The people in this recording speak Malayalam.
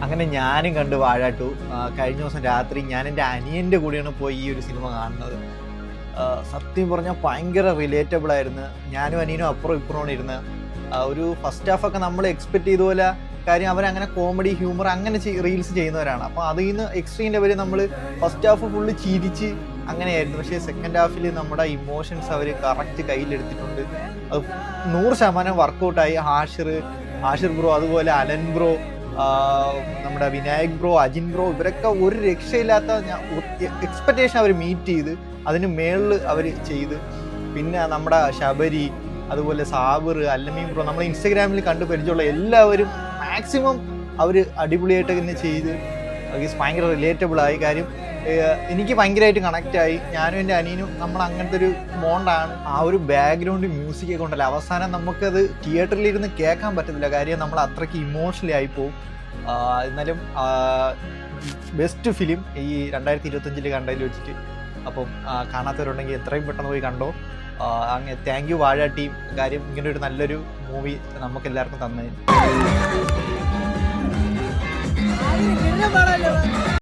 അങ്ങനെ ഞാനും കണ്ട് വാഴ 2. കഴിഞ്ഞ ദിവസം രാത്രി ഞാൻ എൻ്റെ അനിയൻ്റെ കൂടെയാണ് പോയി ഈ ഒരു സിനിമ കാണുന്നത്. സത്യം പറഞ്ഞാൽ ഭയങ്കര റിലേറ്റബിൾ ആയിരുന്നു. ഞാനും അനിയനും അപ്പുറം ഇപ്പുറമാണ് ഇരുന്ന് ഒരു ഫസ്റ്റ് ഹാഫൊക്കെ നമ്മൾ എക്സ്പെക്ട് ചെയ്ത പോലെ. കാര്യം അവരങ്ങനെ കോമഡി ഹ്യൂമർ അങ്ങനെ റീൽസ് ചെയ്യുന്നവരാണ്. അപ്പോൾ അതിൽ നിന്ന് എക്സ്ട്രീം ലെവൽ നമ്മൾ ഫസ്റ്റ് ഹാഫ് ഫുള്ള് ചിരിച്ച് അങ്ങനെയായിരുന്നു. പക്ഷേ സെക്കൻഡ് ഹാഫിൽ നമ്മുടെ ഇമോഷൻസ് അവർ കറക്റ്റ് കയ്യിലെടുത്തിട്ടുണ്ട്. അത് 100% വർക്കൗട്ടായി. ആഷിർ ബ്രോ, അതുപോലെ അലൻ ബ്രോ, നമ്മുടെ വിനായക് ബ്രോ, അജിൻ ബ്രോ, ഇവരൊക്കെ ഒരു രക്ഷയില്ലാത്ത എക്സ്പെക്റ്റേഷൻ അവർ മീറ്റ് ചെയ്ത് അതിന് മേളിൽ അവർ ചെയ്ത്. പിന്നെ നമ്മുടെ ശബരി, അതുപോലെ സാബിർ, അല്ലമീൻ ബ്രോ, നമ്മൾ ഇൻസ്റ്റഗ്രാമിൽ കണ്ടു പരിചയമുള്ള എല്ലാവരും മാക്സിമം അവർ അടിപൊളിയായിട്ട് തന്നെ ചെയ്ത് ഭയങ്കര റിലേറ്റബിളായി. കാര്യം എനിക്ക് ഭയങ്കരമായിട്ട് കണക്റ്റായി. ഞാനും എൻ്റെ അനിയനും നമ്മൾ അങ്ങനത്തെ ഒരു ബോണ്ടാണ്. ആ ഒരു ബാക്ക്ഗ്രൗണ്ട് മ്യൂസിക് ഒക്കെ ഉണ്ടല്ലോ, അവസാനം നമുക്കത് തിയേറ്ററിലിരുന്ന് കേൾക്കാൻ പറ്റത്തില്ല. കാര്യം നമ്മൾ അത്രയ്ക്ക് ഇമോഷണലി ആയിപ്പോവും. എന്നാലും ബെസ്റ്റ് ഫിലിം ഈ 2025 കണ്ടതിൽ വെച്ചിട്ട്. അപ്പം കാണാത്തവരുണ്ടെങ്കിൽ എത്രയും പെട്ടെന്ന് പോയി കണ്ടോ. അങ്ങനെ താങ്ക് യു വാഴ ടീം. കാര്യം ഇങ്ങനെ ഒരു നല്ലൊരു മൂവി നമുക്ക് എല്ലാവർക്കും തന്നതിന്.